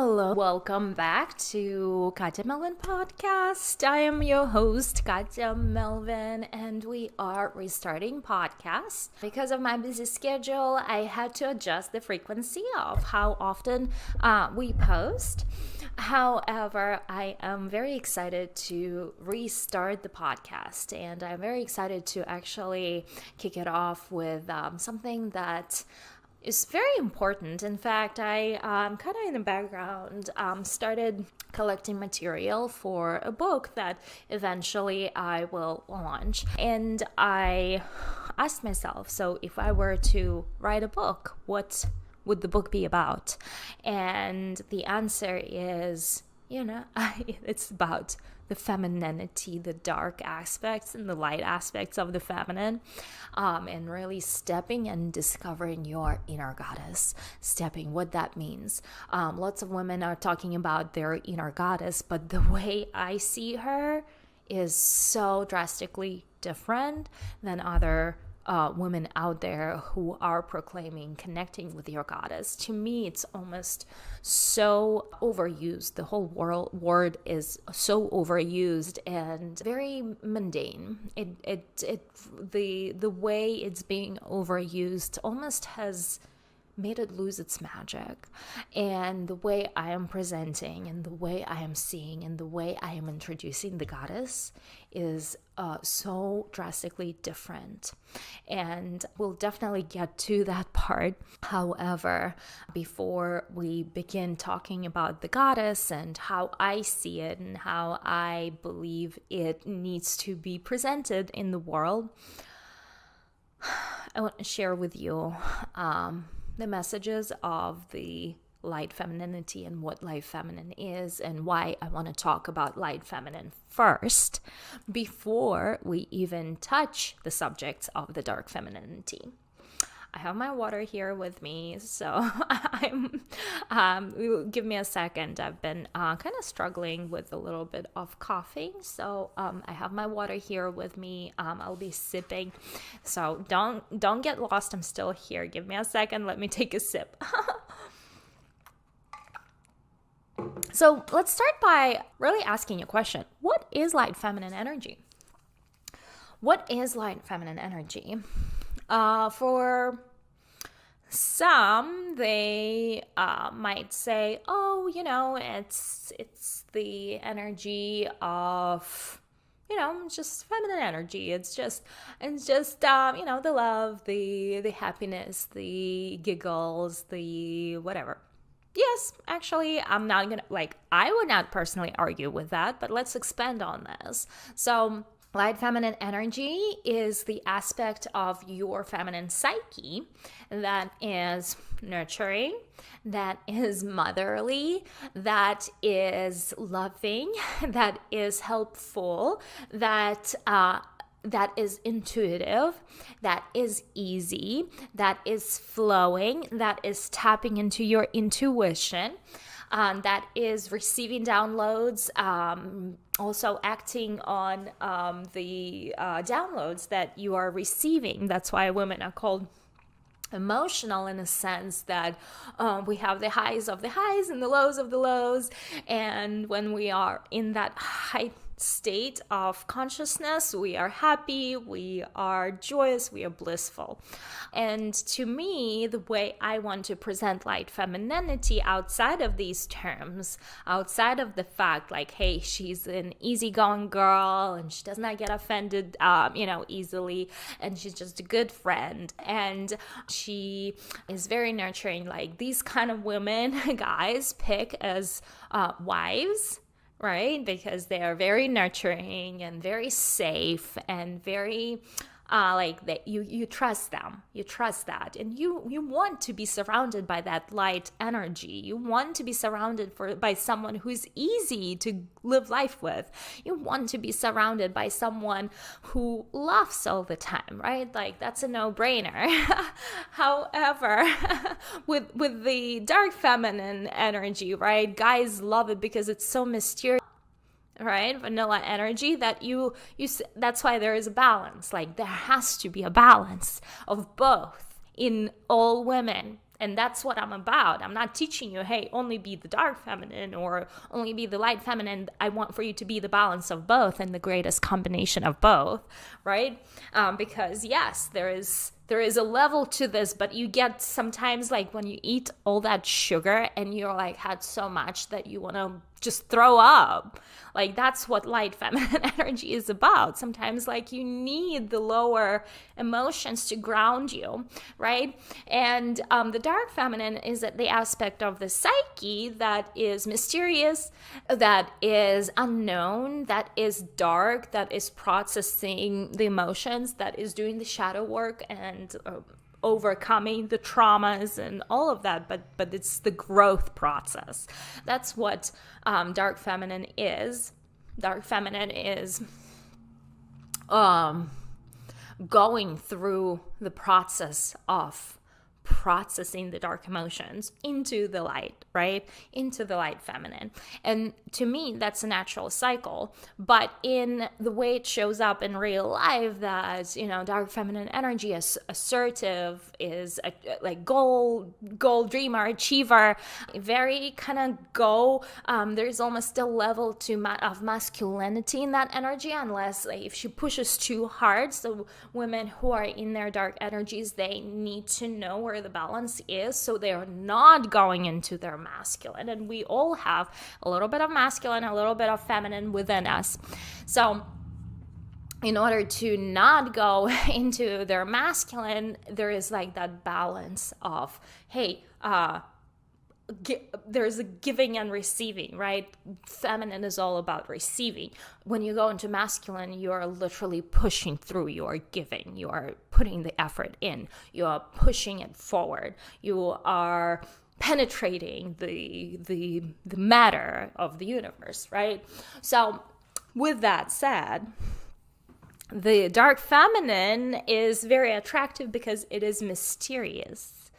Hello, welcome back to Katja Melvin Podcast. I am your host, Katja Melvin, and we are restarting podcasts. Because of my busy schedule, I had to adjust the frequency of how often we post. However, I am very excited to restart the podcast, and I'm very excited to actually kick it off with something that is very important. In fact, I kind of in the background started collecting material for a book that eventually I will launch. And I asked myself, so if I were to write a book, what would the book be about? And the answer is, it's about the femininity, the dark aspects and the light aspects of the feminine, and really stepping and discovering your inner goddess, what that means. Lots of women are talking about their inner goddess, but the way I see her is so drastically different than other women out there who are proclaiming connecting with your goddess. To me, it's almost so overused. The whole word is so overused and very mundane. The way it's being overused almost has made it lose its magic. And the way I am presenting and the way I am seeing and the way I am introducing the goddess is so drastically different. And we'll definitely get to that part. However, before we begin talking about the goddess and how I see it and how I believe it needs to be presented in the world, I want to share with you the messages of the light femininity and what light feminine is, and why I want to talk about light feminine first before we even touch the subjects of the dark femininity. I have my water here with me, so give me a second. I've been kind of struggling with a little bit of coughing, so I have my water here with me. I'll be sipping, so don't get lost. I'm still here. Give me a second. Let me take a sip. So let's start by really asking a question. What is light feminine energy? What is light feminine energy? For some, they might say, "Oh, it's the energy of, just feminine energy. It's just the love, the happiness, the giggles, the whatever." Yes, actually, I'm not gonna I would not personally argue with that, but let's expand on this. So light feminine energy is the aspect of your feminine psyche that is nurturing, that is motherly, that is loving, that is helpful, that is intuitive, that is easy, that is flowing, that is tapping into your intuition, that is receiving downloads, also acting on the downloads that you are receiving. That's why women are called emotional, in a sense that we have the highs of the highs and the lows of the lows. And when we are in that high state of consciousness, we are happy, we are joyous, we are blissful. And to me, the way I want to present light femininity outside of these terms, outside of the fact hey, she's an easygoing girl and she does not get offended easily, and she's just a good friend, and she is very nurturing, these kind of women guys pick as wives, right? Because they are very nurturing and very safe and very that you trust them. You trust that. And you want to be surrounded by that light energy. You want to be surrounded by someone who's easy to live life with. You want to be surrounded by someone who laughs all the time, right? That's a no-brainer. However, with the dark feminine energy, right? Guys love it because it's so mysterious. Right? Vanilla energy that you that's why there is a balance. There has to be a balance of both in all women. And that's what I'm about. I'm not teaching you, hey, only be the dark feminine or only be the light feminine. I want for you to be the balance of both and the greatest combination of both, right? Because yes, there is a level to this, but you get sometimes like when you eat all that sugar and you're like had so much that you want to just throw up. Like that's what light feminine energy is about. Sometimes like you need the lower emotions to ground you, right? And the dark feminine is the aspect of the psyche that is mysterious, that is unknown, that is dark, that is processing the emotions, that is doing the shadow work and overcoming the traumas and all of that, but it's the growth process. That's what dark feminine is. Dark feminine is going through the process of processing the dark emotions into the light, right? Into the light feminine. And to me, that's a natural cycle. But in the way it shows up in real life, that, dark feminine energy is assertive, is like goal dreamer, achiever, very kind of there's almost a level of masculinity in that energy, unless like if she pushes too hard. So women who are in their dark energies, they need to know where the balance is, so they're not going into their masculine. And we all have a little bit of masculine, a little bit of feminine within us. So in order to not go into their masculine, there is like that balance of, hey, there's a giving and receiving, right? Feminine is all about receiving. When you go into masculine, you are literally pushing through. You are giving. You are putting the effort in. You are pushing it forward. You are penetrating the matter of the universe, right? So with that said, the dark feminine is very attractive because it is mysterious,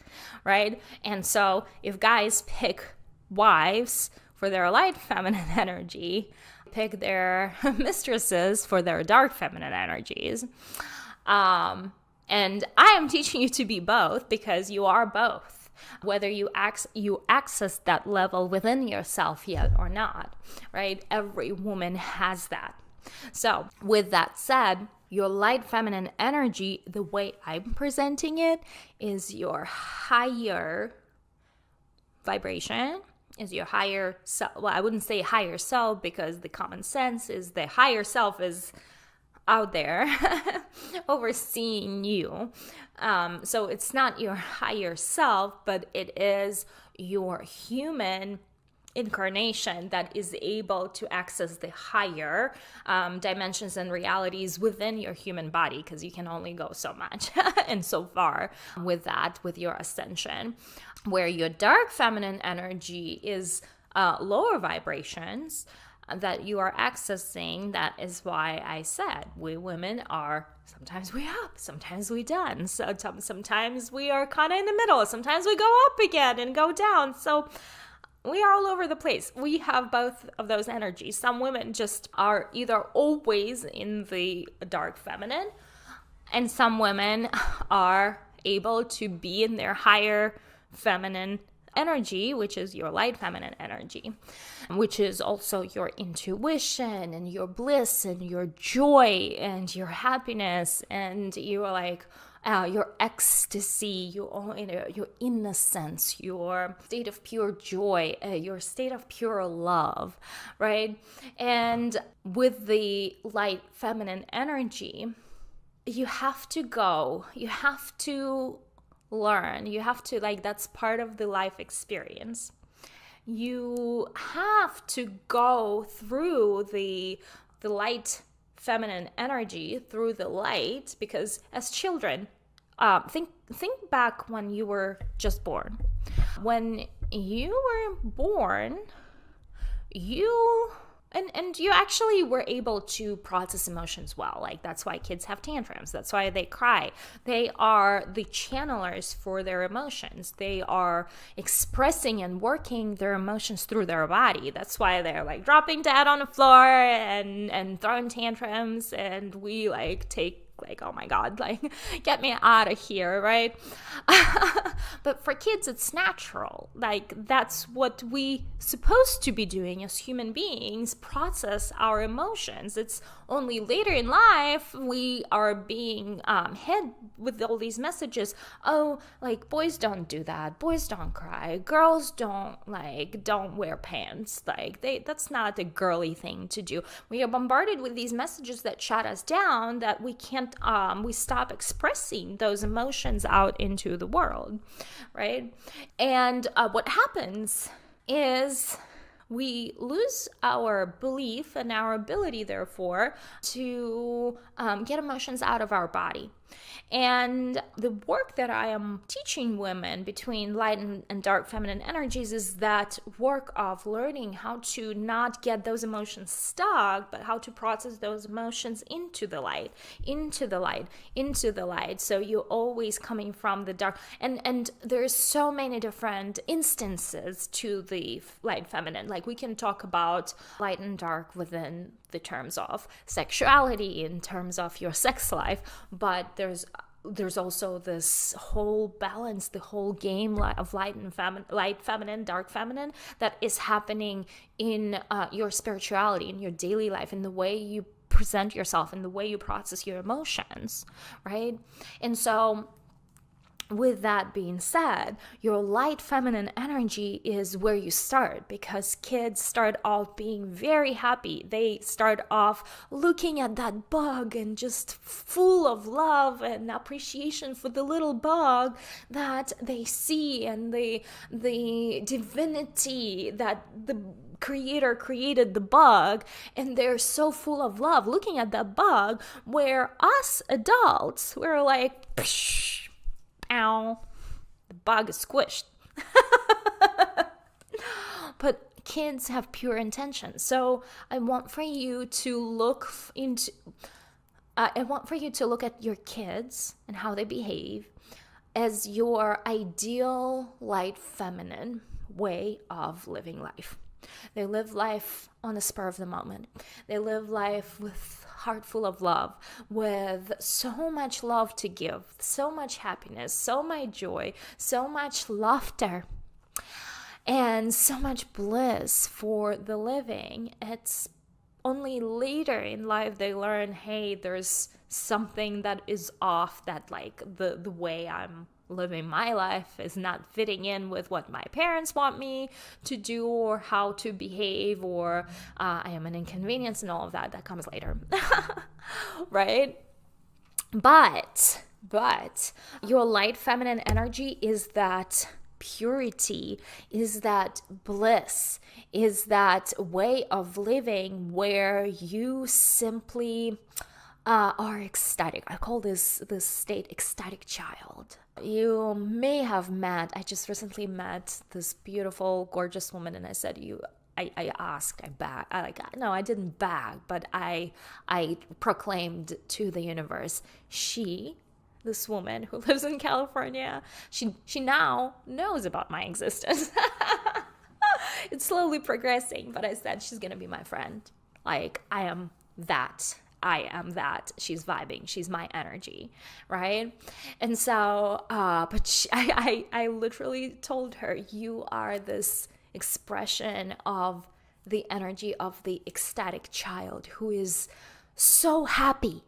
right? And so if guys pick wives for their light feminine energy, pick their mistresses for their dark feminine energies. And I am teaching you to be both, because you are both, whether you access that level within yourself yet or not, right? Every woman has that. So with that said, your light feminine energy, the way I'm presenting it, is your higher vibration, is your higher self. Well, I wouldn't say higher self, because the common sense is the higher self is out there overseeing you. So it's not your higher self, but it is your human incarnation that is able to access the higher dimensions and realities within your human body, because you can only go so much and so far with that, with your ascension. Where your dark feminine energy is lower vibrations that you are accessing. That is why I said we women are, sometimes we up, sometimes we down. So sometimes we are kind of in the middle. Sometimes we go up again and go down. So we are all over the place. We have both of those energies. Some women just are either always in the dark feminine, and some women are able to be in their higher feminine energy, which is your light feminine energy, which is also your intuition and your bliss and your joy and your happiness and your ecstasy, your innocence, your state of pure joy, your state of pure love, right? And with the light feminine energy, you have to learn, that's part of the life experience. You have to go through the light feminine energy, through the light, because as children, think back when you were just born. When you were born, you actually were able to process emotions well. Like, that's why kids have tantrums. That's why they cry. They are the channelers for their emotions. They are expressing and working their emotions through their body. That's why they're dropping dead on the floor and throwing tantrums, and we take Like, oh my God, like, get me out of here, right? But for kids, it's natural. Like, that's what we supposed to be doing as human beings, process our emotions. It's only later in life we are being hit with all these messages. Oh, like, boys don't do that. Boys don't cry. Girls don't wear pants. Like, that's not a girly thing to do. We are bombarded with these messages that shut us down, that we can't, we stop expressing those emotions out into the world, right? And what happens is we lose our belief and our ability, therefore, to get emotions out of our body. And the work that I am teaching women between light and dark feminine energies is that work of learning how to not get those emotions stuck, but how to process those emotions into the light, into the light, into the light. So you're always coming from the dark. And there's so many different instances to the light feminine. Like, we can talk about light and dark within the terms of sexuality, in terms of your sex life, but there's also this whole balance, the whole game of light feminine, dark feminine, that is happening in your spirituality, in your daily life, in the way you present yourself, in the way you process your emotions, right? And so, with that being said, your light feminine energy is where you start, because kids start off being very happy. They start off looking at that bug and just full of love and appreciation for the little bug that they see, and the divinity that the creator created the bug, and they're so full of love looking at that bug, where us adults, we're like, psh, ow, the bug is squished. But kids have pure intention. So I want for you to look at your kids and how they behave as your ideal light feminine way of living life. They live life on the spur of the moment. They live life with heart full of love, with so much love to give, so much happiness, so much joy, so much laughter, and so much bliss for the living. It's only later in life they learn, hey, there's something that is off, that like the way I'm living my life is not fitting in with what my parents want me to do, or how to behave, or I am an inconvenience, and all of that comes later. Right? But your light feminine energy is that purity, is that bliss, is that way of living where you simply are ecstatic. I call this state ecstatic child. You may have met, I just recently met this beautiful, gorgeous woman, and I said, I asked, I didn't beg, but I proclaimed to the universe, this woman who lives in California, she now knows about my existence. It's slowly progressing, but I said, she's gonna be my friend. Like, I am that. She's vibing. She's my energy, right? And so, I literally told her, you are this expression of the energy of the ecstatic child who is so happy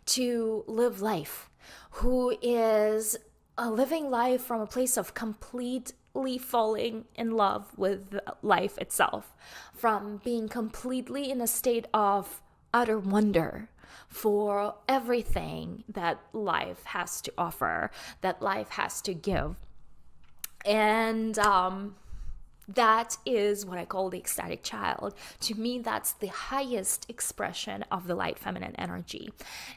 to live life, who is living life from a place of completely falling in love with life itself, from being completely in a state of utter wonder for everything that life has to offer, that life has to give. And that is what I call the ecstatic child. To me, that's the highest expression of the light feminine energy.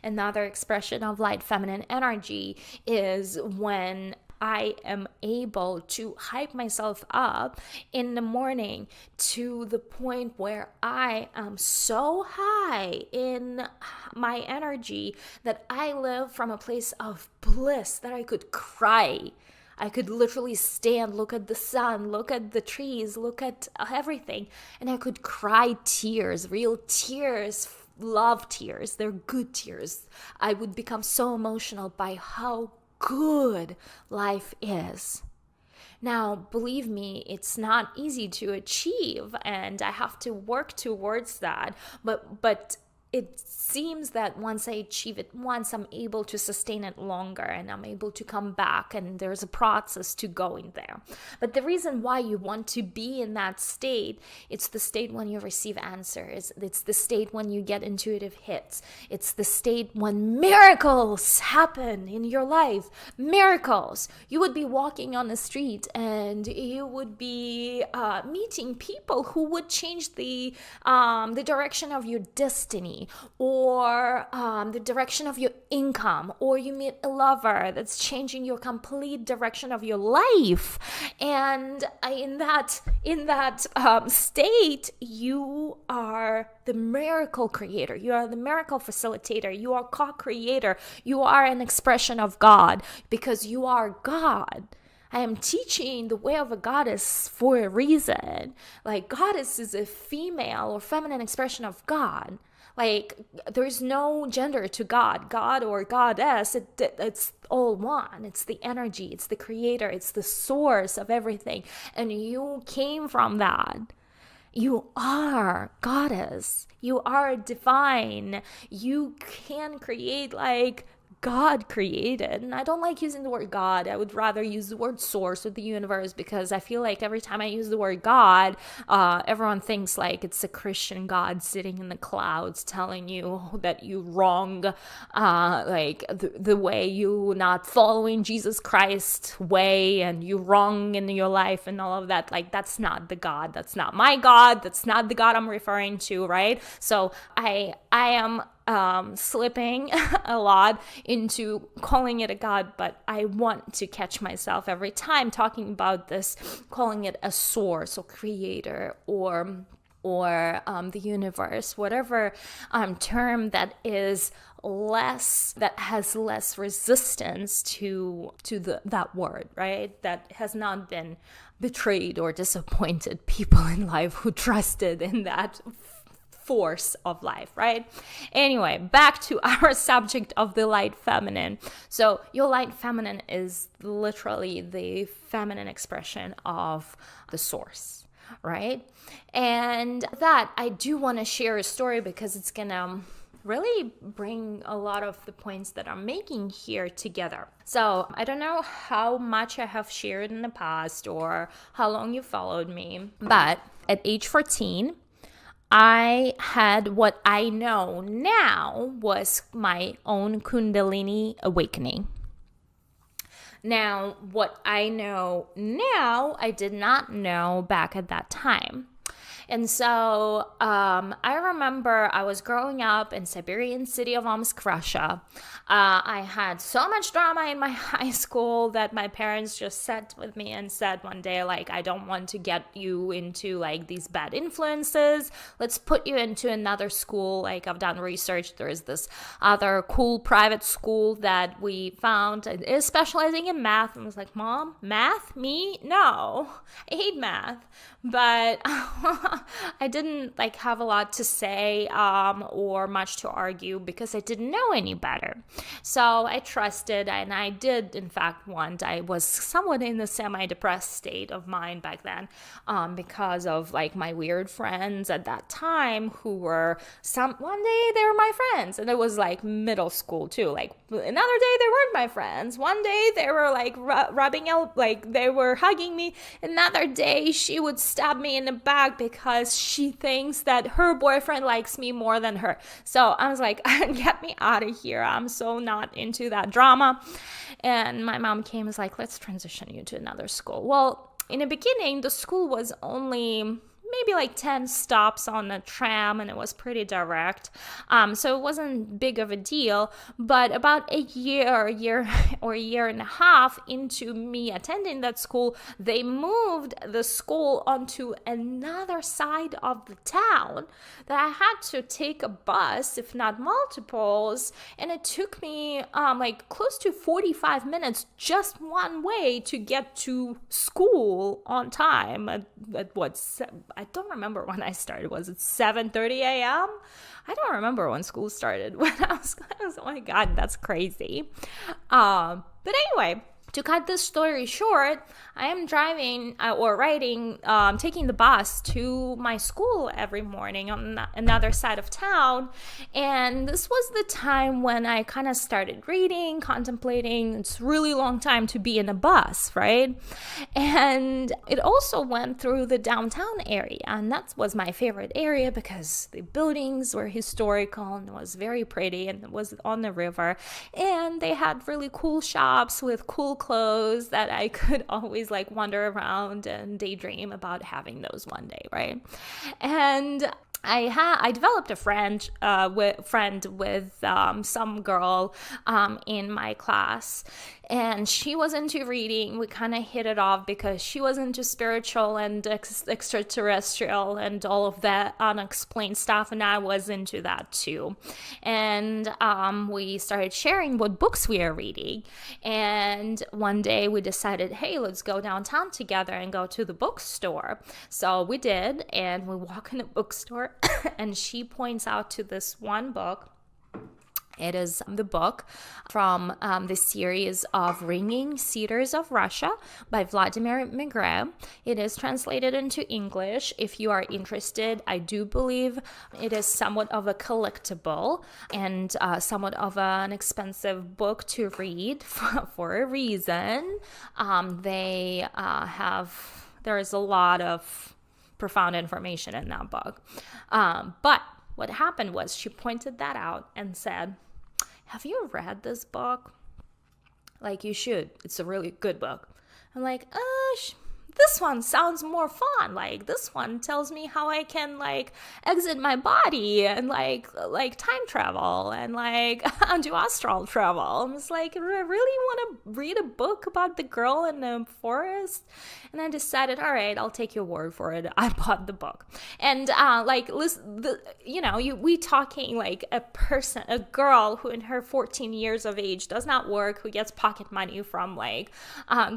Another expression of light feminine energy is when I am able to hype myself up in the morning to the point where I am so high in my energy that I live from a place of bliss, that I could cry. I could literally stand, look at the sun, look at the trees, look at everything, and I could cry tears, real tears, love tears. They're good tears. I would become so emotional by how good life is. Now, believe me, it's not easy to achieve, and I have to work towards that. But it seems that once I achieve it once, I'm able to sustain it longer, and I'm able to come back, and there's a process to going there. But the reason why you want to be in that state, it's the state when you receive answers. It's the state when you get intuitive hits. It's the state when miracles happen in your life. Miracles. You would be walking on the street, and you would be meeting people who would change the direction of your destiny, or the direction of your income, or you meet a lover that's changing your complete direction of your life. And in that state, you are the miracle creator. You are the miracle facilitator. You are co-creator. You are an expression of God, because you are God. I am teaching the way of a goddess for a reason. Like, goddess is a female or feminine expression of God. Like, there's no gender to God. God or goddess, it's all one. It's the energy, it's the creator, it's the source of everything. And you came from that. You are goddess. You are divine. You can create like God created. And I don't like using the word God. I would rather use the word source or the universe, because I feel like every time I use the word God, everyone thinks like it's a Christian God sitting in the clouds telling you that you wrong, like the way you not following Jesus Christ's way, and you wrong in your life and all of that. Like, that's not the God. That's not my God. That's not the God I'm referring to, right? So I am slipping a lot into calling it a God, but I want to catch myself every time talking about this, calling it a source or creator or the universe, whatever term that is that has less resistance to that word, right? That has not been betrayed or disappointed people in life who trusted in that force of life, right? Anyway, back to our subject of the light feminine. So your light feminine is literally the feminine expression of the source, right? And that I do want to share a story, because it's gonna really bring a lot of the points that I'm making here together. So I don't know how much I have shared in the past or how long you followed me, but at age 14, I had what I know now was my own Kundalini awakening. Now, what I know now, I did not know back at that time. And so I remember I was growing up in Siberian city of Omsk, Russia. I had so much drama in my high school that my parents just sat with me and said one day, like, I don't want to get you into like these bad influences. Let's put you into another school. Like, I've done research. There is this other cool private school that we found. It is specializing in math. And I was like, Mom, math? Me? No, I hate math. But I didn't like have a lot to say or much to argue, because I didn't know any better. So I trusted, and I did in fact want. I was somewhat in a semi-depressed state of mind back then, because of like my weird friends at that time who were one day they were my friends, and it was like middle school too. Like another day they weren't my friends. One day they were like rubbing out, like they were hugging me. Another day she would stab me in the back because she thinks that her boyfriend likes me more than her. So I was like, get me out of here. I'm so not into that drama. And my mom came and was like, let's transition you to another school. Well, in the beginning, the school was only maybe like 10 stops on a tram, and it was pretty direct. So it wasn't big of a deal. But about a year and a half into me attending that school, they moved the school onto another side of the town that I had to take a bus, if not multiples. And it took me like close to 45 minutes just one way to get to school on time at what, I don't remember when I started. Was it 7:30 a.m.? I don't remember when school started. When I was oh my God, that's crazy. But anyway, to cut this story short, I am driving taking the bus to my school every morning on another side of town. And this was the time when I kind of started reading, contemplating. It's a really long time to be in a bus, right? And it also went through the downtown area. And that was my favorite area because the buildings were historical and it was very pretty and it was on the river. And they had really cool shops with cool clothes that I could always wander around and daydream about having those one day, right? And I developed a friend with some girl in my class, and she was into reading. We kind of hit it off because she was into spiritual and extraterrestrial and all of that unexplained stuff, and I was into that too. And we started sharing what books we are reading, and one day we decided, hey, let's go downtown together and go to the bookstore. So we did, and we walk in the bookstore and she points out to this one book. It is the book from the series of Ringing Cedars of Russia by Vladimir Megre. It is translated into English. If you are interested, I do believe it is somewhat of a collectible and somewhat of an expensive book to read for a reason. There is a lot of profound information in that book. But what happened was she pointed that out and said, have you read this book? You should. It's a really good book. I'm like, this one sounds more fun. This one tells me how I can exit my body and time travel and do astral travel. I'm just I really want to read a book about the girl in the forest. And I decided, all right, I'll take your word for it. I bought the book. And we talking a girl who in her 14 years of age does not work, who gets pocket money from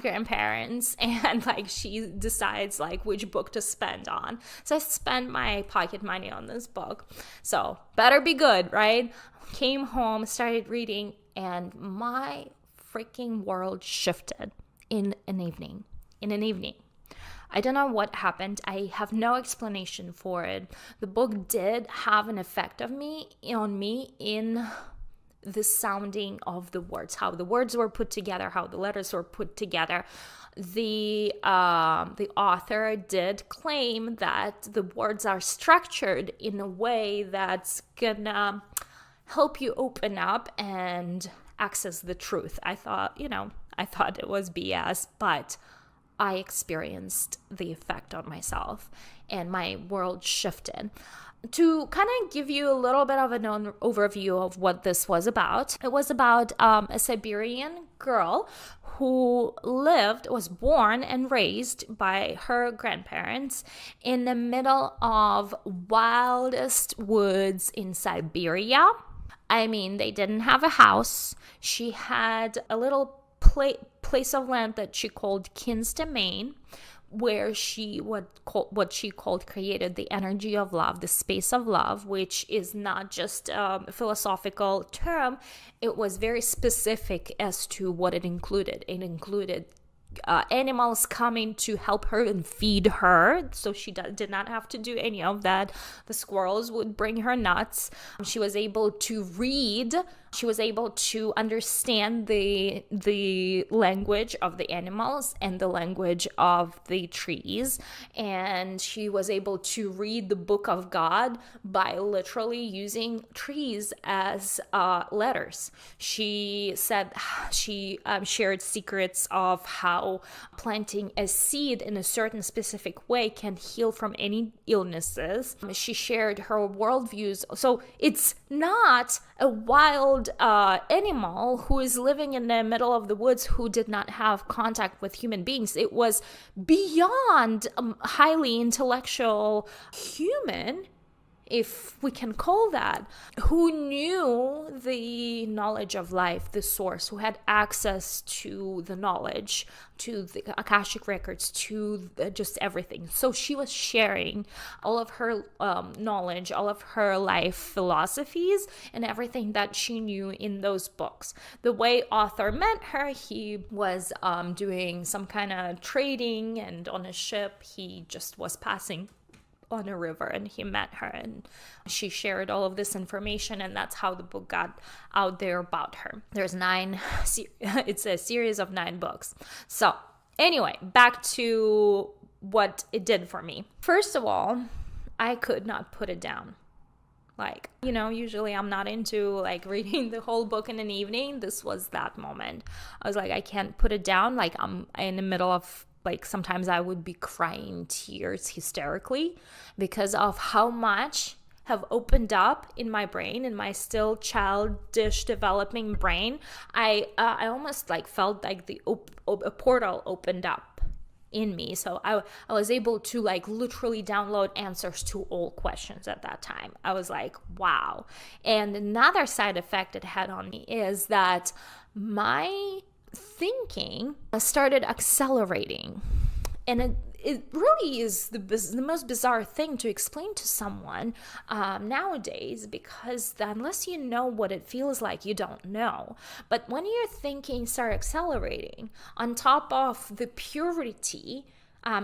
grandparents, and she decides which book to spend on. So I spent my pocket money on this book. So better be good, right? Came home, started reading, and my freaking world shifted in an evening. I don't know what happened. I have no explanation for it. The book did have an effect on me in the sounding of the words, how the words were put together, how the letters were put together. The author did claim that the words are structured in a way that's gonna help you open up and access the truth. I thought it was BS, but I experienced the effect on myself and my world shifted. To kind of give you a little bit of an overview of what this was about, it was about a Siberian girl who was born and raised by her grandparents in the middle of wildest woods in Siberia. I mean, they didn't have a house. She had a little place of land that she called Kin's Domain, where she created the energy of love, the space of love, which is not just a philosophical term. It was very specific as to what it included. It included animals coming to help her and feed her, so she did not have to do any of that. The squirrels would bring her nuts. She was able to read. She was able to understand the language of the animals and the language of the trees. And she was able to read the book of God by literally using trees as letters. She said she shared secrets of how planting a seed in a certain specific way can heal from any illnesses. She shared her worldviews. So it's not a wild animal who is living in the middle of the woods who did not have contact with human beings. It was beyond highly intellectual human. if we can call that, who knew the knowledge of life, the source, who had access to the knowledge, to the Akashic records, to just everything. So she was sharing all of her knowledge, all of her life philosophies, and everything that she knew in those books. The way author met her, he was doing some kind of trading, and on a ship, he just was passing on a river, and he met her, and she shared all of this information, and that's how the book got out there about her. There's it's a series of 9 books. So anyway, back to what it did for me. First of all, I could not put it down. Like, usually I'm not into like reading the whole book in an evening. This was that moment. I was like, I can't put it down. Like, I'm in the middle of, like, sometimes I would be crying tears hysterically because of how much have opened up in my brain, in my still childish developing brain. I almost like felt like a portal opened up in me. So I was able to like literally download answers to all questions at that time. I was like, wow. And another side effect it had on me is that my thinking started accelerating, and it really is the most bizarre thing to explain to someone nowadays, because unless you know what it feels like, you don't know. But when your thinking starts accelerating on top of the purity,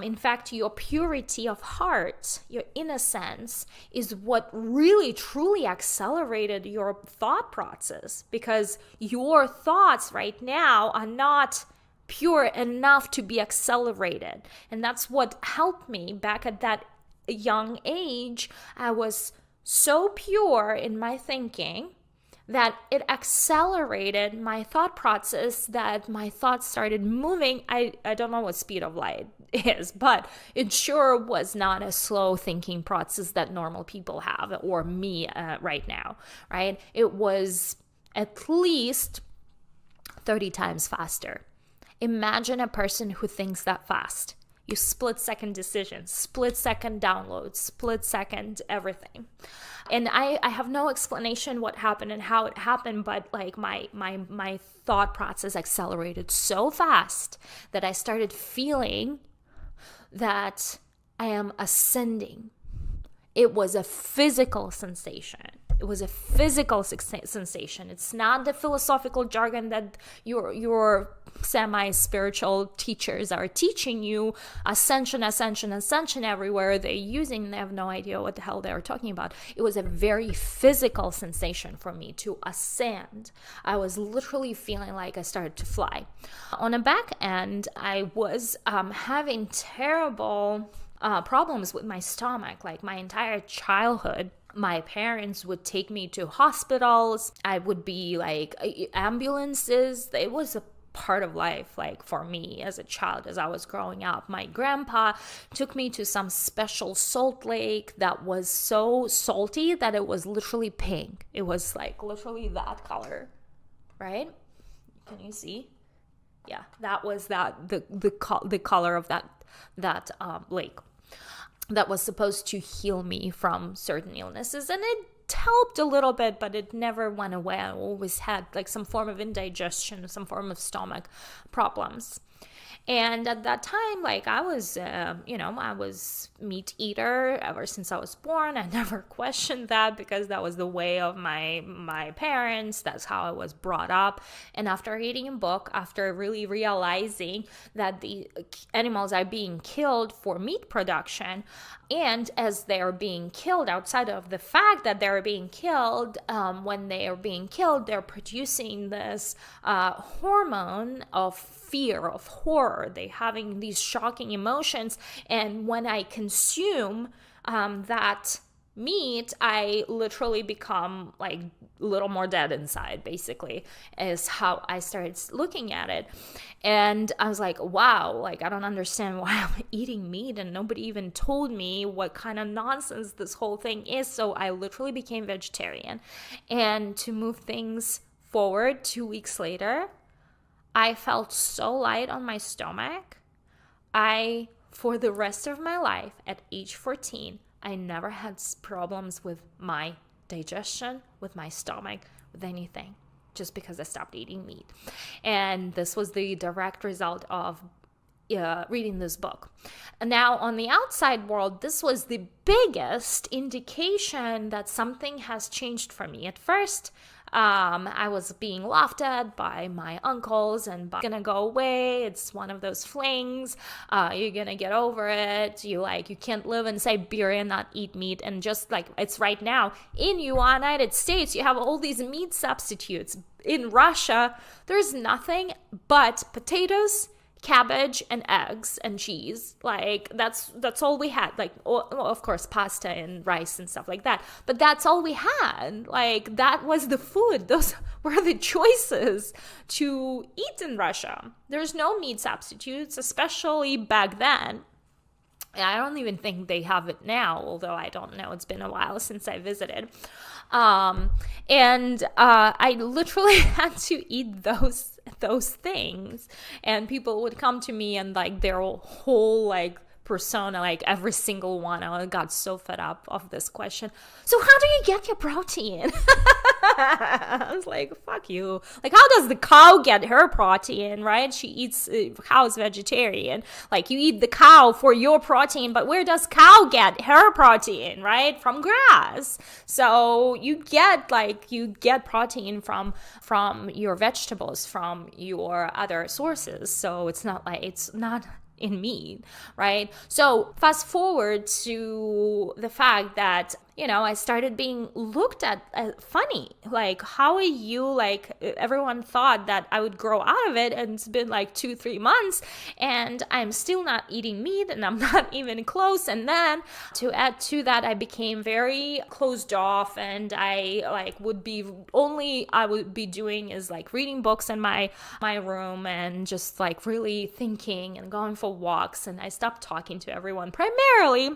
in fact, your purity of heart, your innocence, is what really truly accelerated your thought process, because your thoughts right now are not pure enough to be accelerated. And that's what helped me back at that young age. I was so pure in my thinking that it accelerated my thought process, that my thoughts started moving. I don't know what speed of light is, but it sure was not a slow thinking process that normal people have, or me right now, right? It was at least 30 times faster. Imagine a person who thinks that fast. You split-second decisions, split-second downloads, split-second everything. And I have no explanation what happened and how it happened, but like my thought process accelerated so fast that I started feeling that I am ascending. It was a physical sensation. It was a physical sensation. It's not the philosophical jargon that your semi-spiritual teachers are teaching you. Ascension, ascension, ascension everywhere they're using. They have no idea what the hell they're talking about. It was a very physical sensation for me to ascend. I was literally feeling like I started to fly. On the back end, I was having terrible problems with my stomach, like my entire childhood. My parents would take me to hospitals. I would be like ambulances. It was a part of life, like for me as a child, as I was growing up. My grandpa took me to some special salt lake that was so salty that it was literally pink. It was like literally that color, right? Can you see? Yeah, that was the color of that lake. That was supposed to heal me from certain illnesses, and it helped a little bit, but it never went away. I always had like some form of indigestion, some form of stomach problems. And at that time, like I was, I was meat eater ever since I was born. I never questioned that because that was the way of my parents. That's how I was brought up. And after reading a book, after really realizing that the animals are being killed for meat production, and as they are being killed, outside of the fact that they're being killed, when they are being killed, they're producing this hormone of fear, of horror. They're having these shocking emotions. And when I consume that meat, I literally become like a little more dead inside, basically, is how I started looking at it. And I was like, wow, like I don't understand why I'm eating meat, and nobody even told me what kind of nonsense this whole thing is. So I literally became vegetarian. And to move things forward, 2 weeks later, I felt so light on my stomach. For the rest of my life, at age 14, I never had problems with my digestion, with my stomach, with anything, just because I stopped eating meat. And this was the direct result of reading this book. And now on the outside world, this was the biggest indication that something has changed for me. At first, I was being laughed at by my uncles and gonna go away. It's one of those flings. You're gonna get over it. You can't live in Siberia and not eat meat. And just like it's right now in United States, you have all these meat substitutes. In Russia, there's nothing but potatoes, cabbage, and eggs and cheese. Like that's all we had. Like, of course, pasta and rice and stuff like that, but that's all we had. Like, that was the food. Those were the choices to eat in Russia. There's no meat substitutes, especially back then. I don't even think they have it now, although I don't know. It's been a while since I visited. I literally had to eat those things. And people would come to me and like their whole like persona, like every single one. I got so fed up of this question. So how do you get your protein? I was like, fuck you. Like, how does the cow get her protein, right? She eats, cow's vegetarian. Like, you eat the cow for your protein, but where does cow get her protein, right? From grass. So you get protein from your vegetables, from your other sources. So it's not in meat, right? So fast forward to the fact that, I started being looked at funny. Like, how are you, like, everyone thought that I would grow out of it, and it's been like 2-3 months and I'm still not eating meat, and I'm not even close. And then to add to that, I became very closed off, and I would be doing is like reading books in my room and just like really thinking and going for walks. And I stopped talking to everyone. Primarily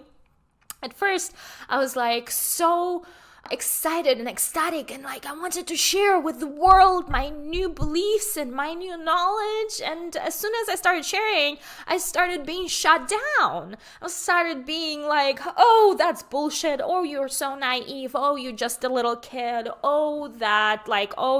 at first, I was like so excited and ecstatic, and like I wanted to share with the world my new beliefs and my new knowledge. And as soon as I started sharing, I started being shut down. I started being like, oh, that's bullshit. Oh, you're so naive. Oh, you're just a little kid. Oh,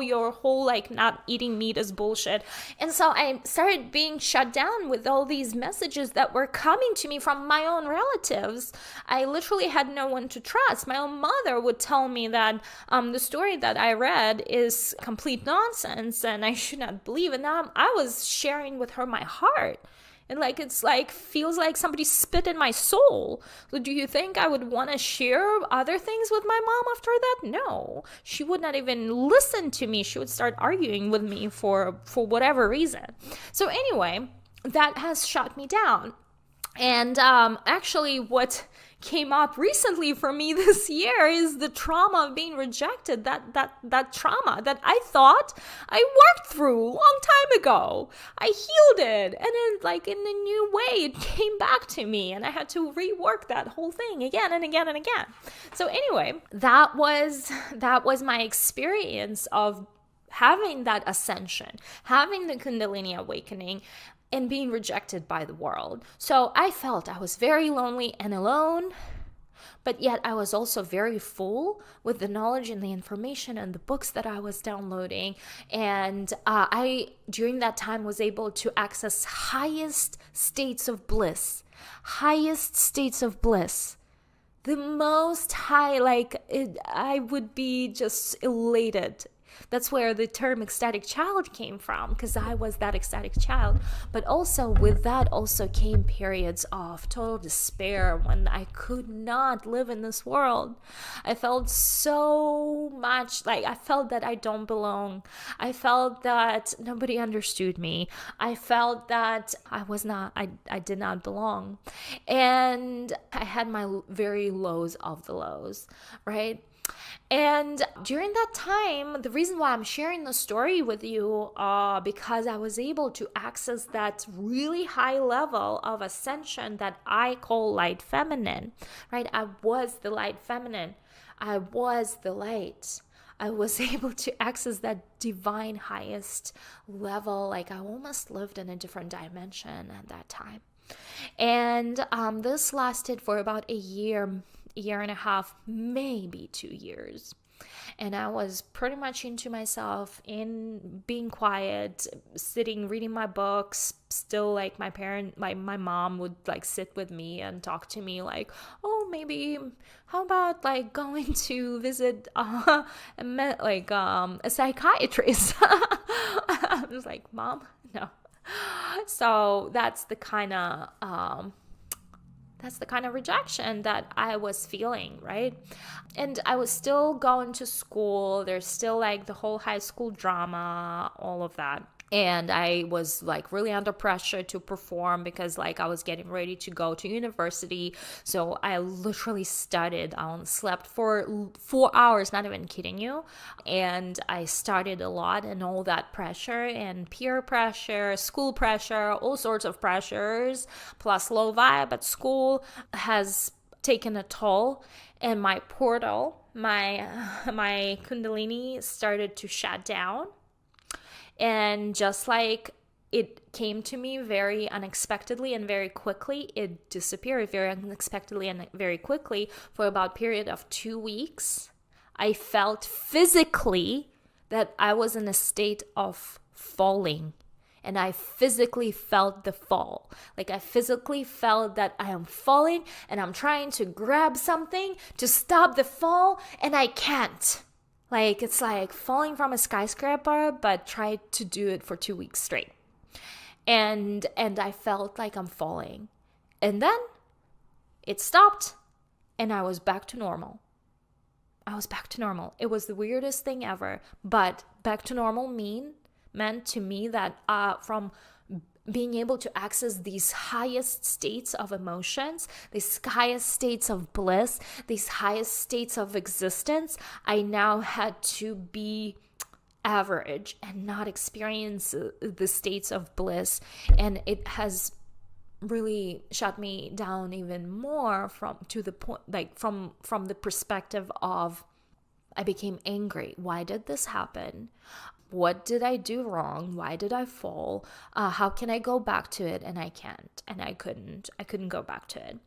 your whole like not eating meat is bullshit. And so I started being shut down with all these messages that were coming to me from my own relatives. I literally had no one to trust. My own mother would tell me that the story that I read is complete nonsense and I should not believe it. Now I was sharing with her my heart, and like it's like feels like somebody spit in my soul. So do you think I would want to share other things with my mom after that? No, she would not even listen to me. She would start arguing with me for whatever reason. So anyway, that has shut me down. And actually what came up recently for me this year is the trauma of being rejected, that trauma that I thought I worked through a long time ago. I healed it, and then like in a new way it came back to me, and I had to rework that whole thing again and again and again. So anyway, that was my experience of having that ascension, having the Kundalini awakening, and being rejected by the world. So I felt I was very lonely and alone, but yet I was also very full with the knowledge and the information and the books that I was downloading. And I, during that time, was able to access highest states of bliss. The most high, I would be just elated. That's where the term ecstatic child came from, because I was that ecstatic child. But also with that also came periods of total despair when I could not live in this world. I felt so much like I felt that I don't belong. I felt that nobody understood me. I felt that I did not belong. And I had my very lows of the lows, right? And during that time, the reason why I'm sharing the story with you, because I was able to access that really high level of ascension that I call light feminine, right? I was the light feminine. I was the light. I was able to access that divine highest level. Like I almost lived in a different dimension at that time. And this lasted for about a year and a half, maybe 2 years. And I was pretty much into myself, in being quiet, sitting, reading my books. Still, like, my mom would like sit with me and talk to me like, oh, maybe how about like going to visit a psychiatrist. I was like, Mom, no. So that's the kind of rejection that I was feeling, right? And I was still going to school. There's still like the whole high school drama, all of that. And I was like really under pressure to perform because like I was getting ready to go to university. So I literally studied. I only slept for 4 hours, not even kidding you. And I studied a lot, and all that pressure and peer pressure, school pressure, all sorts of pressures, plus low vibe at school has taken a toll. And my portal, my kundalini started to shut down. And just like it came to me very unexpectedly and very quickly, it disappeared very unexpectedly and very quickly for about a period of 2 weeks. I felt physically that I was in a state of falling. And I physically felt the fall. Like I physically felt that I am falling and I'm trying to grab something to stop the fall and I can't. Like, it's like falling from a skyscraper, but try to do it for 2 weeks straight. And I felt like I'm falling. And then it stopped and I was back to normal. It was the weirdest thing ever. But back to normal meant to me that from being able to access these highest states of emotions, these highest states of bliss, these highest states of existence, I now had to be average and not experience the states of bliss. And it has really shut me down even more from the perspective of I became angry. Why did this happen? What did I do wrong? Why did I fall? How can I go back to it? And I can't. And I couldn't go back to it.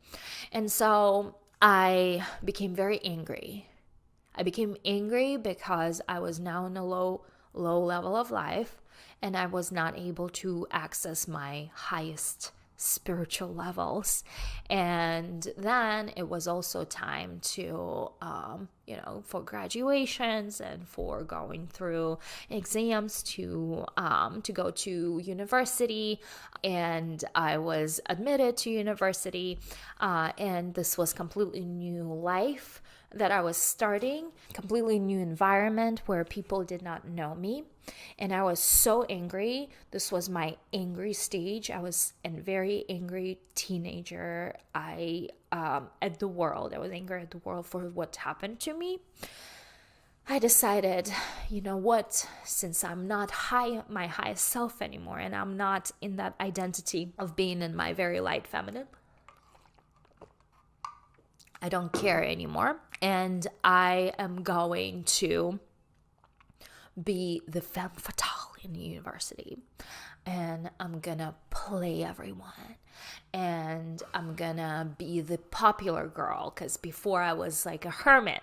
And so I became very angry. I became angry because I was now in a low level of life and I was not able to access my highest spiritual levels. And then it was also time to for graduations and for going through exams to go to university. And I was admitted to university, and this was completely new life that I was starting, completely new environment where people did not know me. And I was so angry. This was my angry stage. I was a very angry teenager. At the world. I was angry at the world for what happened to me. I decided, you know what, since I'm not my highest self anymore, and I'm not in that identity of being in my very light feminine, I don't care anymore. And I am going to be the femme fatale in the university. And I'm gonna play everyone. And I'm gonna be the popular girl. Because before I was like a hermit.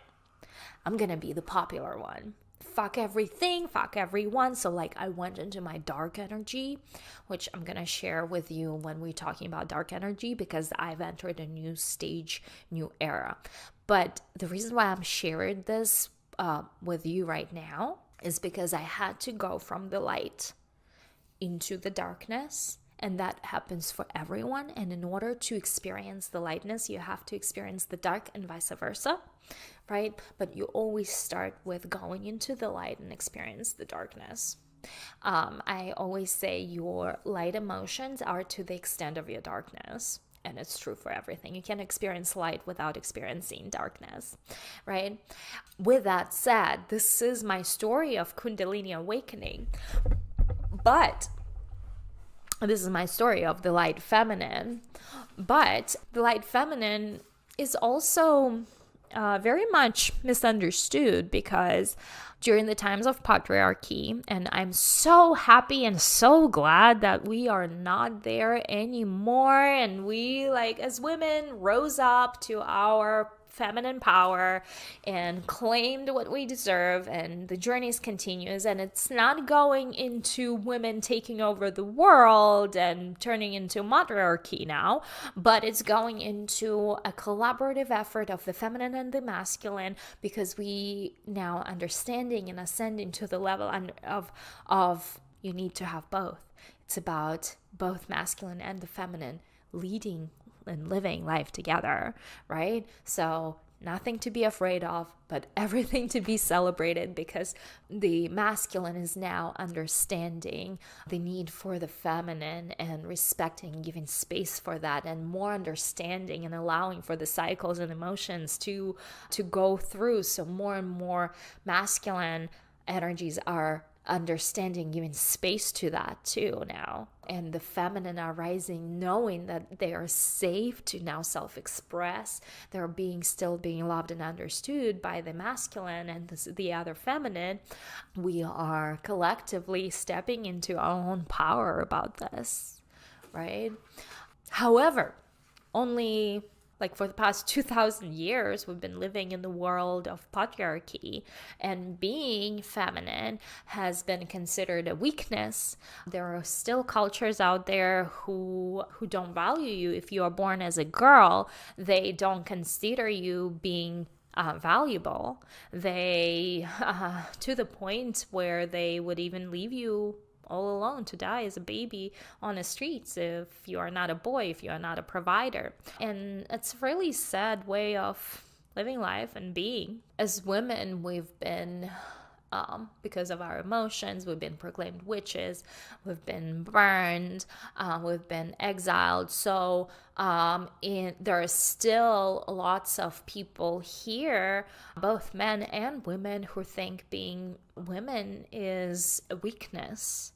I'm gonna be the popular one. Fuck everything, fuck everyone. So like I went into my dark energy, which I'm gonna share with you when we're talking about dark energy, because I've entered a new stage, new era. But the reason why I'm sharing this with you right now is because I had to go from the light into the darkness. And that happens for everyone. And in order to experience the lightness, you have to experience the dark and vice versa, right? But you always start with going into the light and experience the darkness. I always say your light emotions are to the extent of your darkness. And it's true for everything. You can't experience light without experiencing darkness, right? With that said, this is my story of Kundalini awakening. But this is my story of the light feminine. But the light feminine is also very much misunderstood, because during the times of patriarchy, and I'm so happy and so glad that we are not there anymore, and we, like, as women, rose up to our feminine power and claimed what we deserve, and the journey continues, and it's not going into women taking over the world and turning into matriarchy now, but it's going into a collaborative effort of the feminine and the masculine, because we now understanding and ascending to the level of you need to have both. It's about both masculine and the feminine leading and living life together, right? So nothing to be afraid of, but everything to be celebrated, because the masculine is now understanding the need for the feminine and respecting, giving space for that, and more understanding and allowing for the cycles and emotions to go through. So more and more masculine energies are understanding, giving space to that too now, and the feminine are rising, knowing that they are safe to now self-express. They're still being loved and understood by the masculine and the other feminine. We are collectively stepping into our own power about this, right? However, only like for the past 2,000 years, we've been living in the world of patriarchy, and being feminine has been considered a weakness. There are still cultures out there who don't value you. If you are born as a girl, they don't consider you being valuable. They, to the point where they would even leave you all alone to die as a baby on the streets if you are not a boy, if you are not a provider. And it's a really sad way of living life and being. As women, we've been, because of our emotions, we've been proclaimed witches, we've been burned, we've been exiled. So there are still lots of people here, both men and women, who think being women is a weakness.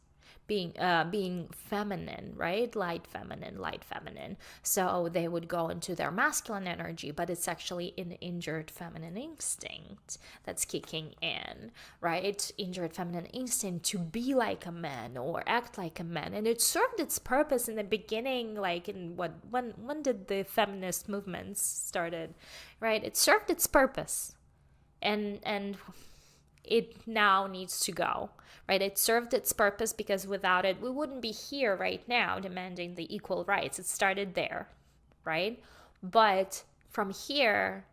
Being feminine, right? Light feminine. So they would go into their masculine energy, but it's actually an injured feminine instinct that's kicking in, right? Injured feminine instinct to be like a man or act like a man. And it served its purpose in the beginning, like in when did the feminist movements started, right? It served its purpose. And it now needs to go, right? It served its purpose, because without it, we wouldn't be here right now demanding the equal rights. It started there, right? But from here,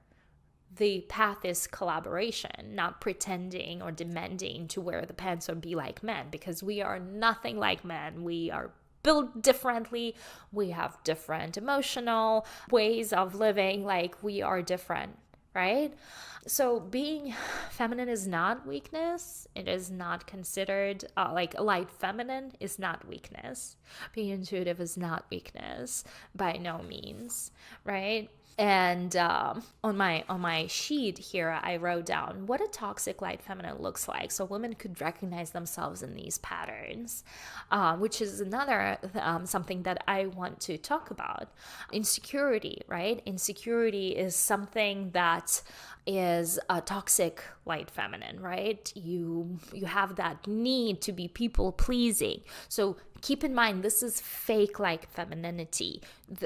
the path is collaboration, not pretending or demanding to wear the pants or be like men, because we are nothing like men. We are built differently. We have different emotional ways of living. Like, we are different, right? So being feminine is not weakness. It is not considered like light feminine is not weakness. Being intuitive is not weakness by no means, right? And on my sheet here, I wrote down what a toxic light feminine looks like, so women could recognize themselves in these patterns, which is another something that I want to talk about. Insecurity, right? Insecurity is something that is a toxic light feminine, right? You have that need to be people pleasing. So keep in mind, this is fake light femininity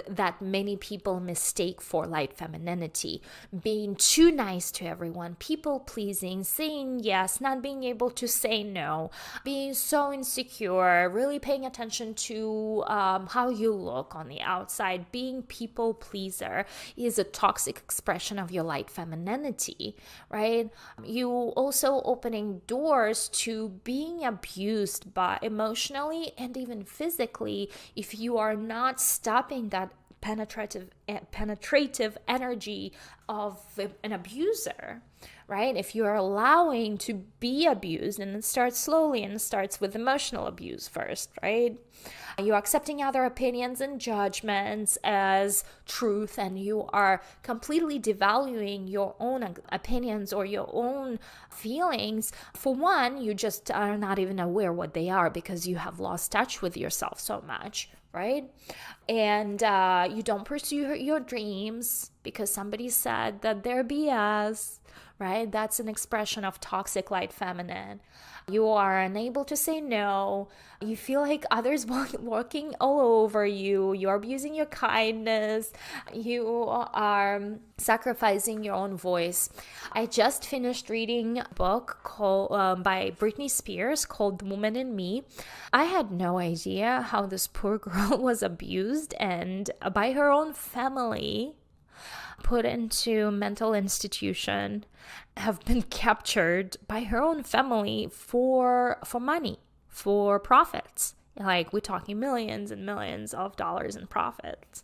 that many people mistake for light femininity. Being too nice to everyone, people pleasing, saying yes, not being able to say no, being so insecure, really paying attention to how you look on the outside, being people pleaser is a toxic expression of your light femininity, right? You also opening doors to being abused by emotionally and even physically if you are not stopping that penetrative energy of an abuser, right? If you are allowing to be abused, and it starts slowly, and it starts with emotional abuse first, right? You're accepting other opinions and judgments as truth, and you are completely devaluing your own opinions or your own feelings. For one, you just are not even aware what they are because you have lost touch with yourself so much, right? And you don't pursue your dreams because somebody said that they're BS, right? That's an expression of toxic light feminine. You are unable to say no. You feel like others walking all over you. You're abusing your kindness. You are sacrificing your own voice. I just finished reading a book called by Britney Spears called The Woman in Me. I had no idea how this poor girl was abused and by her own family, put into mental institution, have been captured by her own family for money, for profits. Like, we're talking millions and millions of dollars in profits.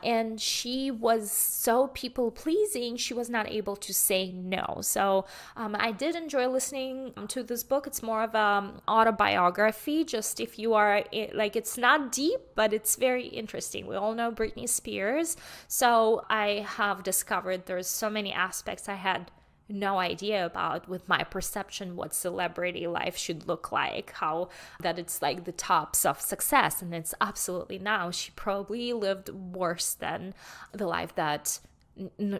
And she was so people pleasing, she was not able to say no. So I did enjoy listening to this book. It's more of an autobiography, just if you are, like, it's not deep, but it's very interesting. We all know Britney Spears. So I have discovered there's so many aspects I had no idea about with my perception what celebrity life should look like, how that it's like the tops of success, and it's absolutely not. She probably lived worse than the life that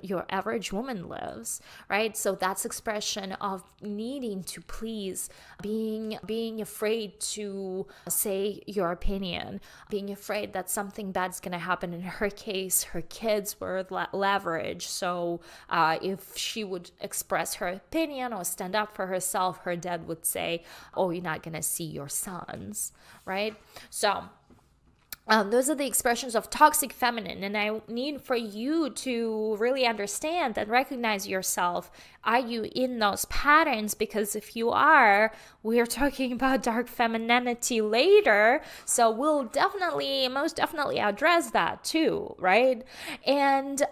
your average woman lives, right? So that's expression of needing to please, being afraid to say your opinion, being afraid that something bad's gonna happen. In her case, her kids were leverage. So if she would express her opinion or stand up for herself, her dad would say, oh, you're not gonna see your sons, right? So those are the expressions of toxic feminine, and I need for you to really understand and recognize yourself. Are you in those patterns? Because if you are, we're talking about dark femininity later, so we'll most definitely address that too, right? And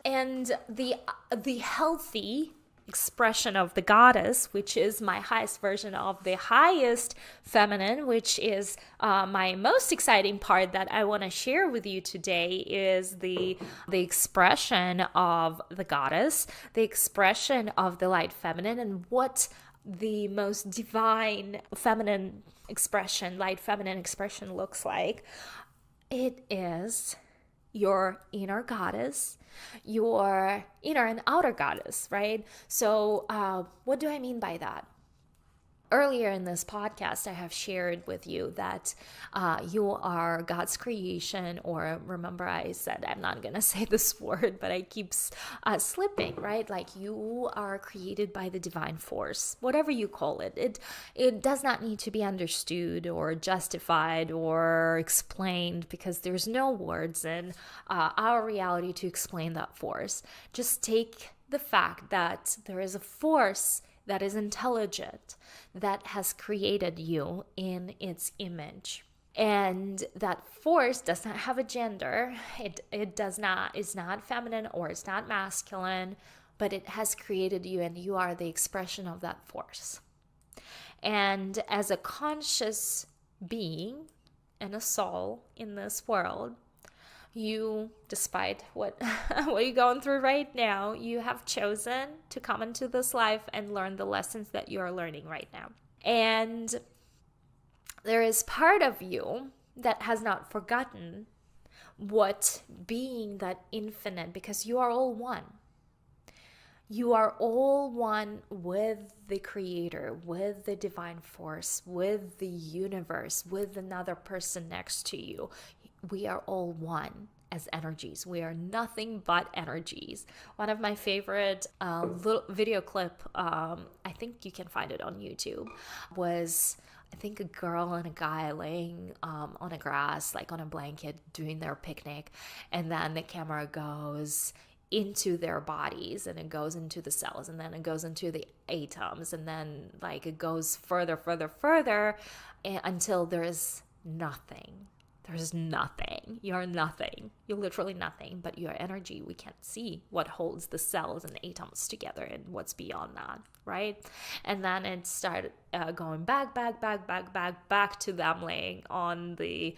the healthy expression of the goddess, which is my highest version of the highest feminine, which is my most exciting part that I want to share with you today, is the expression of the goddess, the expression of the light feminine, and what the most divine feminine expression, light feminine expression looks like. It is your inner goddess, your inner and outer goddess, right? So what do I mean by that? Earlier in this podcast, I have shared with you that you are God's creation, or remember I said I'm not going to say this word, but I keep slipping, right? Like, you are created by the divine force, whatever you call it. It does not need to be understood or justified or explained, because there's no words in our reality to explain that force. Just take the fact that there is a force that is intelligent, that has created you in its image. And that force does not have a gender. It is not feminine or it's not masculine, but it has created you, and you are the expression of that force. And as a conscious being and a soul in this world, you, despite what you're going through right now, you have chosen to come into this life and learn the lessons that you are learning right now. And there is part of you that has not forgotten what being that infinite, because you are all one. You are all one with the Creator, with the divine force, with the universe, with another person next to you. We are all one as energies. We are nothing but energies. One of my favorite little video clip, I think you can find it on YouTube, was, I think, a girl and a guy laying on a grass, like on a blanket, doing their picnic, and then the camera goes into their bodies, and it goes into the cells, and then it goes into the atoms, and then like it goes further until there is nothing. There's nothing. You're nothing. You're literally nothing, but your energy, we can't see what holds the cells and atoms together and what's beyond that, right? And then it going back to them laying on the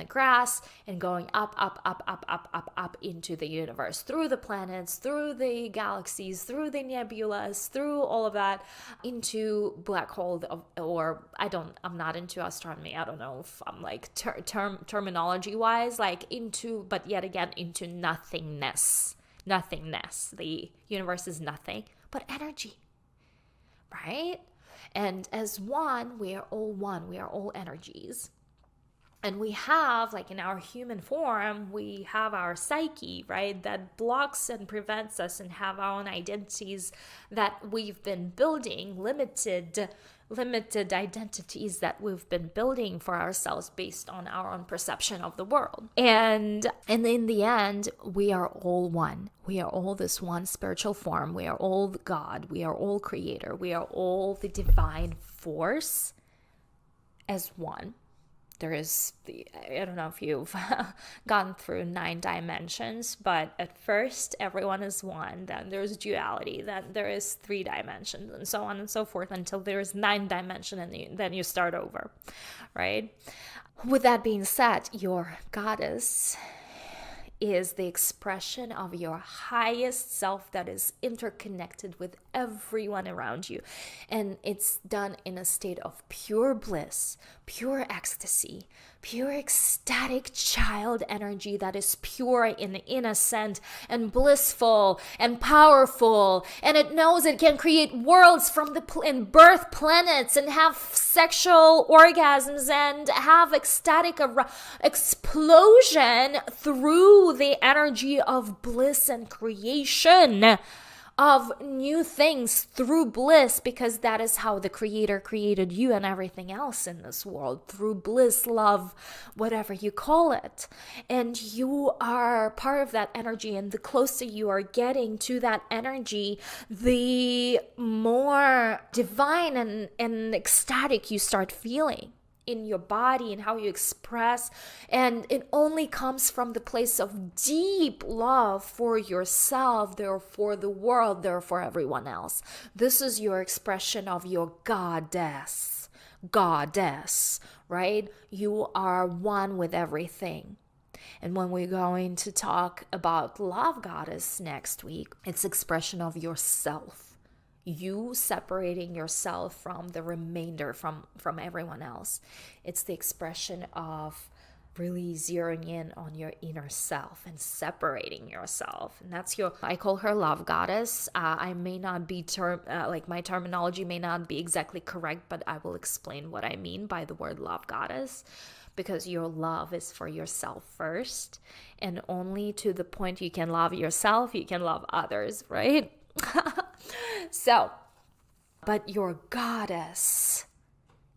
grass and going up into the universe, through the planets, through the galaxies, through the nebulas, through all of that, into black hole. I'm not into astronomy. I don't know if I'm like terminology wise, like into, but yet again into nothingness. The universe is nothing but energy, right? And as one, we are all energies. And we have, like in our human form, we have our psyche, right, that blocks and prevents us and have our own identities that we've been building, limited identities that we've been building for ourselves based on our own perception of the world. And in the end, we are all one. We are all this one spiritual form. We are all God. We are all creator. We are all the divine force as one. There is I don't know if you've gone through 9 dimensions, but at first everyone is one, then there's duality, then there is 3 dimensions, and so on and so forth until there is 9 dimension, and then you start over, right? With that being said, your goddess is the expression of your highest self that is interconnected with everyone around you. And it's done in a state of pure bliss, pure ecstasy, pure ecstatic child energy that is pure and innocent and blissful and powerful. And it knows it can create worlds and birth planets and have sexual orgasms and have ecstatic explosion through the energy of bliss and creation of new things through bliss, because that is how the creator created you and everything else in this world, through bliss, love, whatever you call it. And you are part of that energy, and the closer you are getting to that energy, the more divine and ecstatic you start feeling in your body and how you express. And it only comes from the place of deep love for yourself, there for the world, there for everyone else. This is your expression of your goddess, right? You are one with everything. And when we're going to talk about Lovegodesss next week, it's expression of yourself. You separating yourself from the remainder, from everyone else. It's the expression of really zeroing in on your inner self and separating yourself. And that's I call her Lovegodesss. I may not be my terminology may not be exactly correct, but I will explain what I mean by the word Lovegodesss. Because your love is for yourself first, and only to the point you can love yourself, you can love others, right? So, but your goddess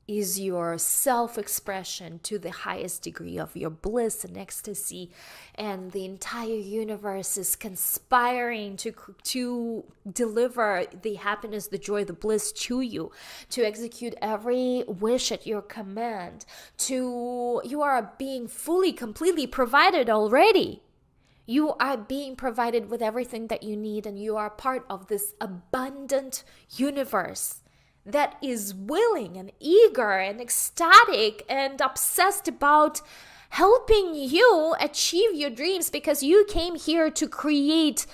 is your self-expression to the highest degree of your bliss and ecstasy, and the entire universe is conspiring to deliver the happiness, the joy, the bliss to you, to execute every wish at your command. You are being fully, completely provided already. You are being provided with everything that you need, and you are part of this abundant universe that is willing and eager and ecstatic and obsessed about helping you achieve your dreams, because you came here to create,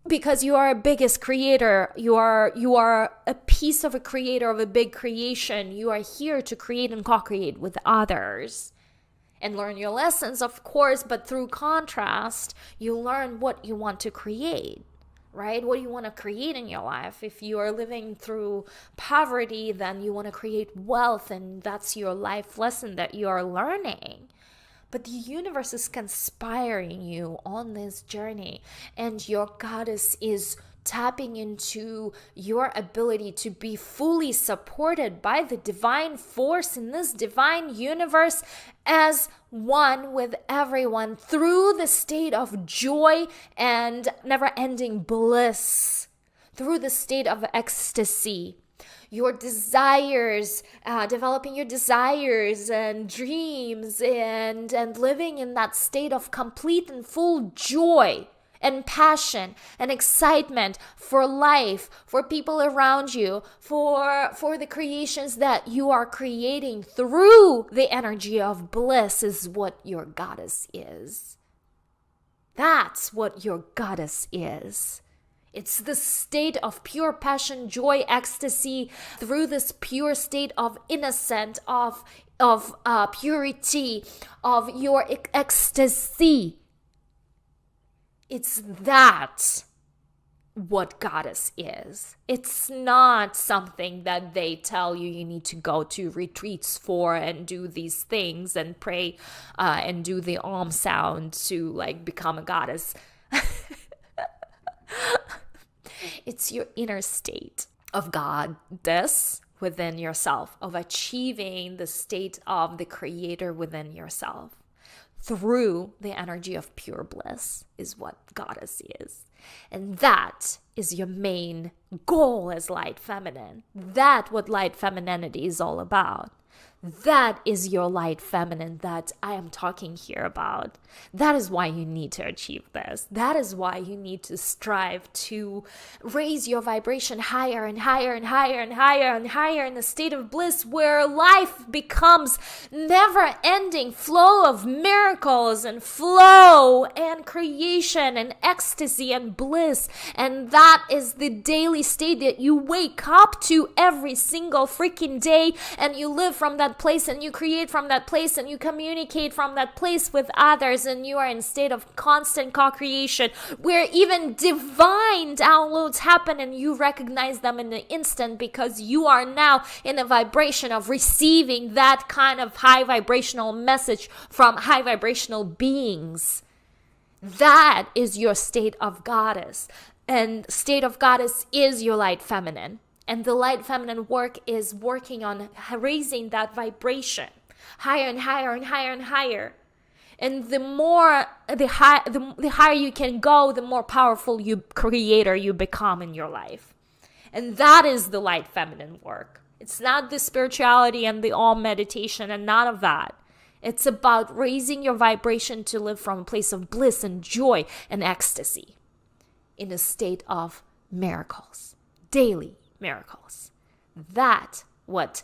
because you are a biggest creator. You are a piece of a creator of a big creation. You are here to create and co-create with others. And learn your lessons, of course, but through contrast, you learn what you want to create, right? What do you want to create in your life? If you are living through poverty, then you want to create wealth, and that's your life lesson that you are learning. But the universe is conspiring you on this journey, and your goddess is tapping into your ability to be fully supported by the divine force in this divine universe as one with everyone through the state of joy and never-ending bliss, through the state of ecstasy. Your desires, developing your desires and dreams, and living in that state of complete and full joy and passion and excitement for life, for people around you, for the creations that you are creating through the energy of bliss is what your goddess is. That's what your goddess is. It's the state of pure passion, joy, ecstasy through this pure state of innocence, of purity, of your ecstasy. It's that what goddess is. It's not something that they tell you you need to go to retreats for and do these things and pray and do the sound to like become a goddess. It's your inner state of goddess within yourself, of achieving the state of the creator within yourself through the energy of pure bliss is what goddess is. And that is your main goal as light feminine. That's what light femininity is all about. That is your light feminine that I am talking here about. That is why you need to achieve this. That is why you need to strive to raise your vibration higher and higher and higher and higher and higher in a state of bliss where life becomes never-ending flow of miracles and flow and creation and ecstasy and bliss. And that is the daily state that you wake up to every single freaking day, and you live from that place and you create from that place and you communicate from that place with others, and you are in state of constant co-creation where even divine downloads happen and you recognize them in an instant because you are now in a vibration of receiving that kind of high vibrational message from high vibrational beings. That is your state of goddess, and state of goddess is your light feminine. And the light feminine work is working on raising that vibration higher and higher and higher and higher. And the higher you can go, the more powerful creator you become in your life. And that is the light feminine work. It's not the spirituality and the all meditation and none of that. It's about raising your vibration to live from a place of bliss and joy and ecstasy in a state of miracles, daily miracles. That's what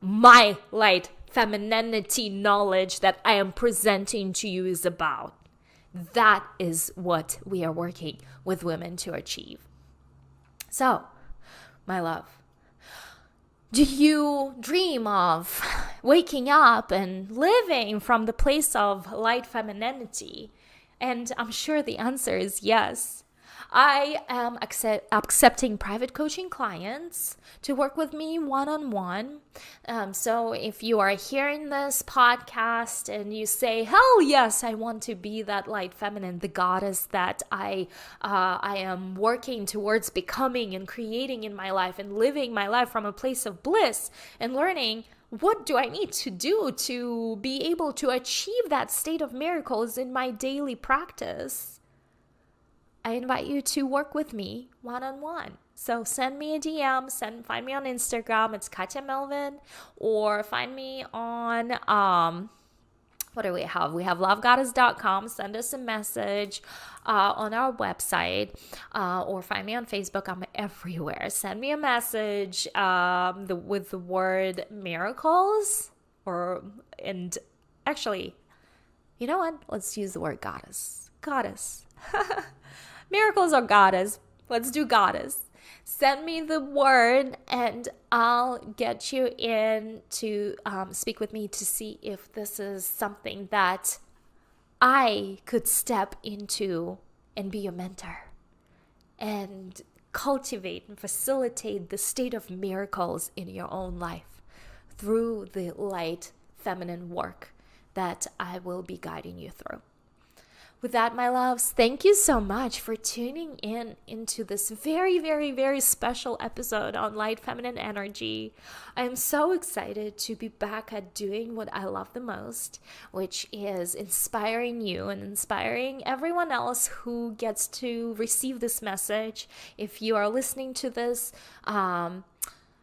my light femininity knowledge that I am presenting to you is about. That is what we are working with women to achieve. So, my love, do you dream of waking up and living from the place of light femininity? And I'm sure the answer is yes. I am accepting private coaching clients to work with me one-on-one. So if you are hearing this podcast and you say, hell yes, I want to be that light feminine, the goddess that I am working towards becoming and creating in my life and living my life from a place of bliss and learning, what do I need to do to be able to achieve that state of miracles in my daily practice? I invite you to work with me one-on-one. So send me a DM, find me on Instagram, it's Katya Melvin, or find me on, what do we have? We have lovegodesss.com, send us a message on our website, or find me on Facebook, I'm everywhere. Send me a message with the word miracles, and actually, you know what? Let's use the word goddess. Goddess. Miracles or goddess? Let's do goddess. Send me the word and I'll get you in to speak with me to see if this is something that I could step into and be your mentor and cultivate and facilitate the state of miracles in your own life through the light feminine work that I will be guiding you through. With that, my loves, thank you so much for tuning into this very, very, very special episode on light feminine energy. I am so excited to be back at doing what I love the most, which is inspiring you and inspiring everyone else who gets to receive this message. If you are listening to this,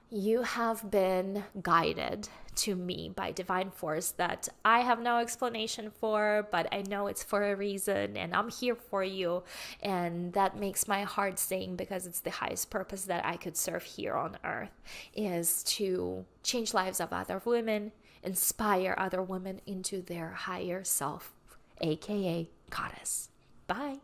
you have been guided to me by divine force that I have no explanation for, but I know it's for a reason and I'm here for you. And that makes my heart sing, because it's the highest purpose that I could serve here on earth, is to change lives of other women, inspire other women into their higher self, aka goddess. Bye.